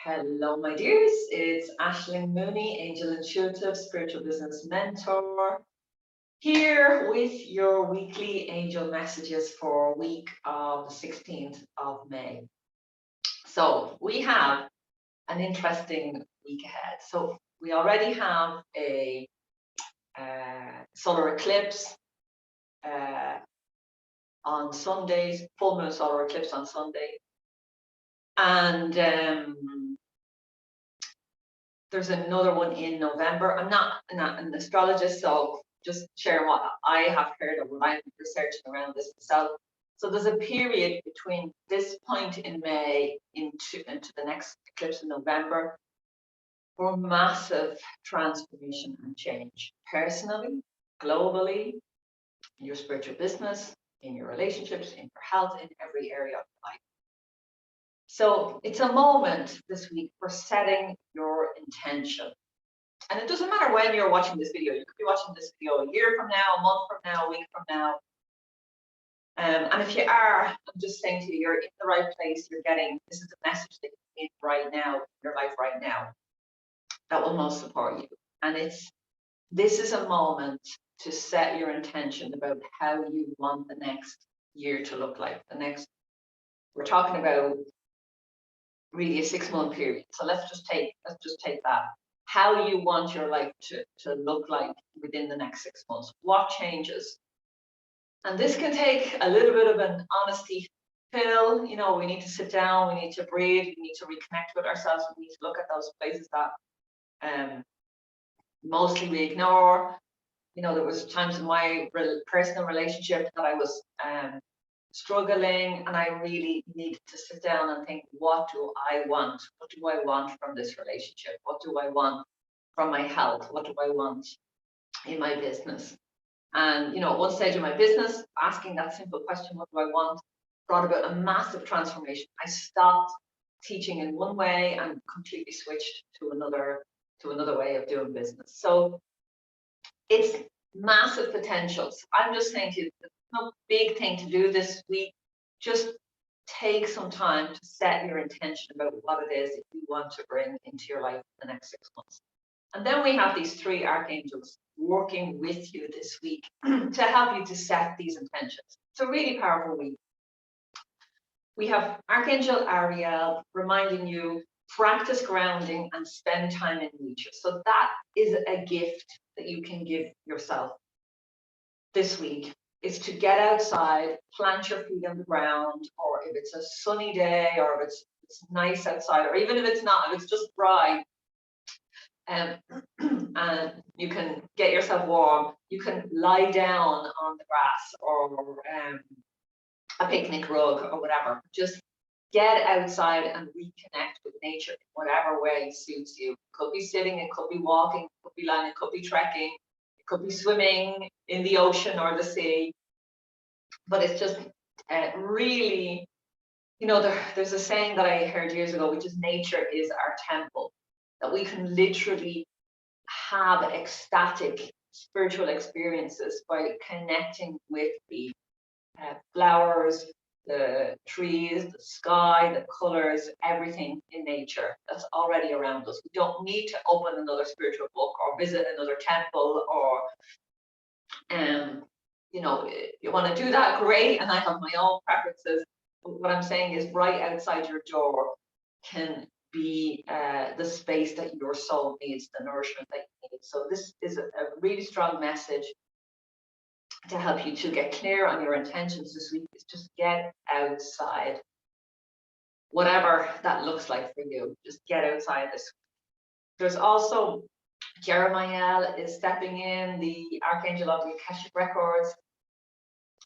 Hello, my dears. It's Aisling Mooney, Angel Intuitive, Spiritual Business Mentor, here with your weekly angel messages for week of the 16th of May. So we have an interesting week ahead. So we already have a solar eclipse on Sundays, full moon solar eclipse on Sunday. And there's another one in November. I'm not an astrologist, so just sharing what I have heard or what I'm researching around this myself. So there's a period between this point in May into the next eclipse in November for massive transformation and change, personally, globally, in your spiritual business, in your relationships, in your health, in every area of life. So it's a moment this week for setting your intention. And it doesn't matter when you're watching this video. You could be watching this video a year from now, a month from now, a week from now. And if you are, I'm just saying to you, you're in the right place. You're getting, this is the message that you need right now, in your life right now, that will most support you. And this is a moment to set your intention about how you want the next year to look like. We're talking about really a 6-month period. So let's just take that. How you want your life to look like within the next 6 months. What changes? And this can take a little bit of an honesty pill. You know, we need to sit down, we need to breathe, we need to reconnect with ourselves, we need to look at those places that mostly we ignore. You know, there was times in my personal relationship that I was struggling, and I really needed to sit down and think, what do I want? What do I want from this relationship? What do I want from my health? What do I want in my business? And, you know, at one stage of my business, asking that simple question, what do I want, brought about a massive transformation. I stopped teaching in one way and completely switched to another way of doing business. So it's massive potentials. I'm just saying to you, no big thing to do this week. Just take some time to set your intention about what it is that you want to bring into your life in the next 6 months. And then we have these 3 archangels working with you this week to help you to set these intentions. It's a really powerful week. We have Archangel Ariel reminding you, practice grounding and spend time in nature. So that is a gift that you can give yourself this week, is to get outside, plant your feet on the ground, or if it's a sunny day, or if it's nice outside, or even if it's not, if it's just dry, and you can get yourself warm, you can lie down on the grass or a picnic rug or whatever. Just get outside and reconnect with nature in whatever way suits you. It could be sitting, it could be walking, it could be lying, it could be trekking, it could be swimming in the ocean or the sea. But it's just really, you know, there's a saying that I heard years ago, which is nature is our temple, that we can literally have ecstatic spiritual experiences by connecting with the flowers, the trees, the sky, the colors, everything in nature that's already around us. We don't need to open another spiritual book or visit another temple or, you know, you want to do that, great. And I have my own preferences. But what I'm saying is right outside your door can be the space that your soul needs, the nourishment that you need. So this is a really strong message to help you to get clear on your intentions this week. Is just get outside, whatever that looks like for you. Just get outside this week. There's also Jeremiah is stepping in, the Archangel of the Akashic Records,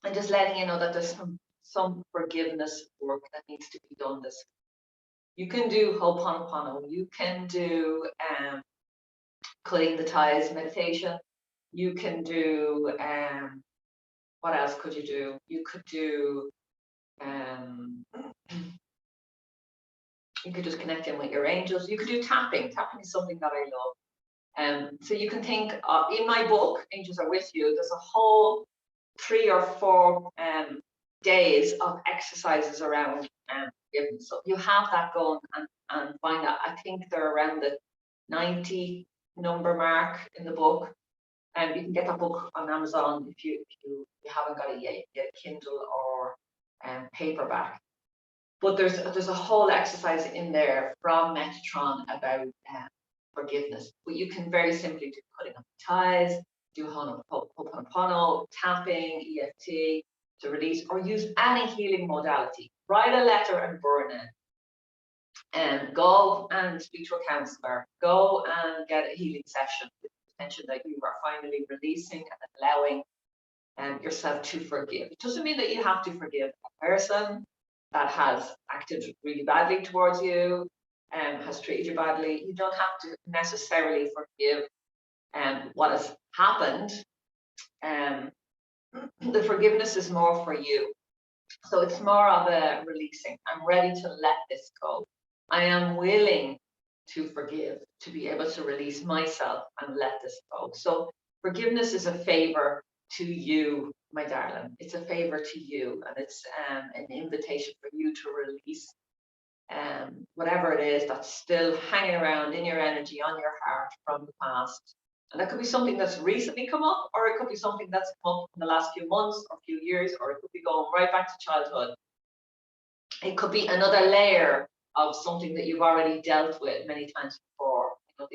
and just letting you know that there's some forgiveness work that needs to be done this week. You can do Ho'oponopono, you can do cutting the ties meditation, you can do what else could you do? You could do you could just connect in with your angels. You could do tapping. Tapping is something that I love. So you can think of, in my book, Angels Are With You, there's a whole 3 or 4 days of exercises around forgiveness. So you have that going, and find out. I think they're around the 90 number mark in the book. And you can get that book on Amazon if you haven't got it yet. You can get a Kindle or paperback. But there's a whole exercise in there from Metatron about forgiveness. But you can very simply do putting up ties, do Ho'oponopono, tapping, EFT to release, or use any healing modality. Write a letter and burn it. And go and speak to a counselor. Go and get a healing session with the intention that you are finally releasing and allowing yourself to forgive. It doesn't mean that you have to forgive a person that has acted really badly towards you and has treated you badly. You don't have to necessarily forgive what has happened. The forgiveness is more for you. So it's more of a releasing. I'm ready to let this go. I am willing to forgive, to be able to release myself and let this go. So forgiveness is a favor to you, my darling. It's a favor to you, and it's an invitation for you to release whatever it is that's still hanging around in your energy, on your heart from the past. And that could be something that's recently come up, or it could be something that's come up in the last few months or few years, or it could be going right back to childhood. It could be another layer of something that you've already dealt with many times before. You know,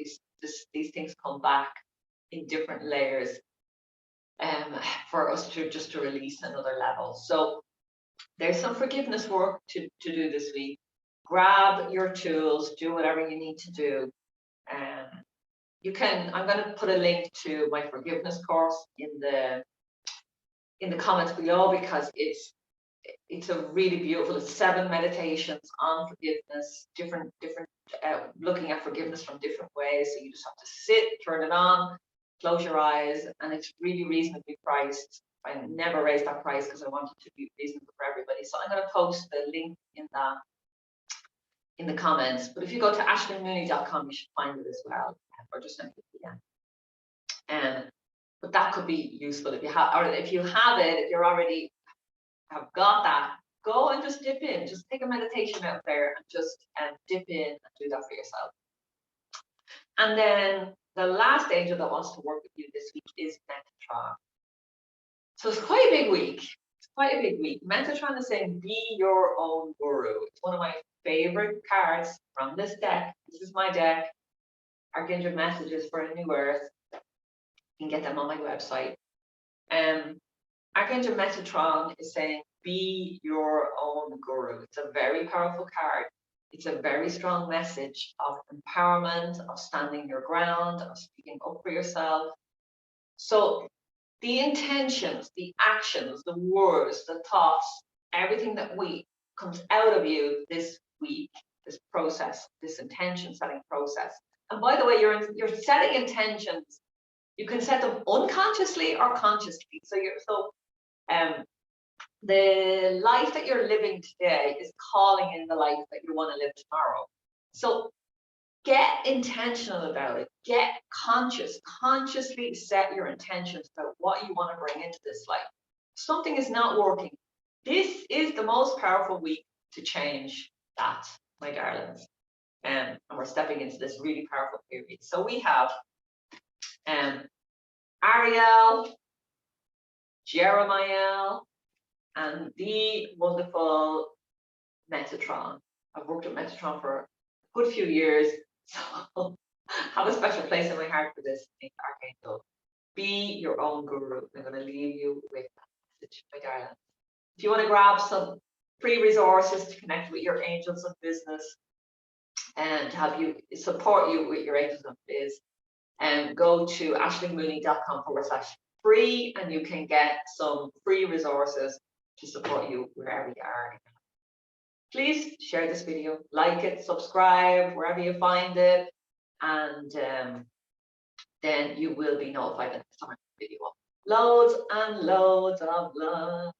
these things come back in different layers for us to release another level. So there's some forgiveness work to do this week. Grab your tools, do whatever you need to do. I'm going to put a link to my forgiveness course in the comments below, because it's a really beautiful, it's 7 meditations on forgiveness, different looking at forgiveness from different ways. So you just have to sit, turn it on, close your eyes, and it's really reasonably priced. I never raised that price because I want it to be reasonable for everybody. So I'm going to post the link in the comments. But if you go to ashleymooney.com, you should find it as well, or just simply DM. But that could be useful if you have, or if you have it, if you're already have got that, go and just dip in. Just take a meditation out there and just dip in and do that for yourself. And then the last angel that wants to work with you this week is Metatron. So it's quite a big week. It's quite a big week. Metatron is saying, be your own guru. It's one of my favorite cards from this deck. This is my deck, Archangel Messages for a New Earth. You can get them on my website. Archangel Metatron is saying, be your own guru. It's a very powerful card. It's a very strong message of empowerment, of standing your ground, of speaking up for yourself. So the intentions, the actions, the words, the thoughts, everything that comes out of you this week, this process, this intention setting process. And by the way, you're setting intentions. You can set them unconsciously or consciously. The life that you're living today is calling in the life that you want to live tomorrow. So get intentional about it. Get conscious. Consciously set your intentions about what you want to bring into this life. If something is not working, this is the most powerful week to change that, my darlings. And we're stepping into this really powerful period. So we have Ariel, Jeremiah, and the wonderful Metatron. I've worked with Metatron for a good few years, so have a special place in my heart for this Archangel. Be your own guru. I'm going to leave you with that message, my darling. If you want to grab some free resources to connect with your angels of business and to help you support you with your angels of biz, go to ashleymooney.com/free, and you can get some free resources to support you wherever you are. Please share this video, like it, subscribe wherever you find it, and then you will be notified the next time I video. Loads and loads of love.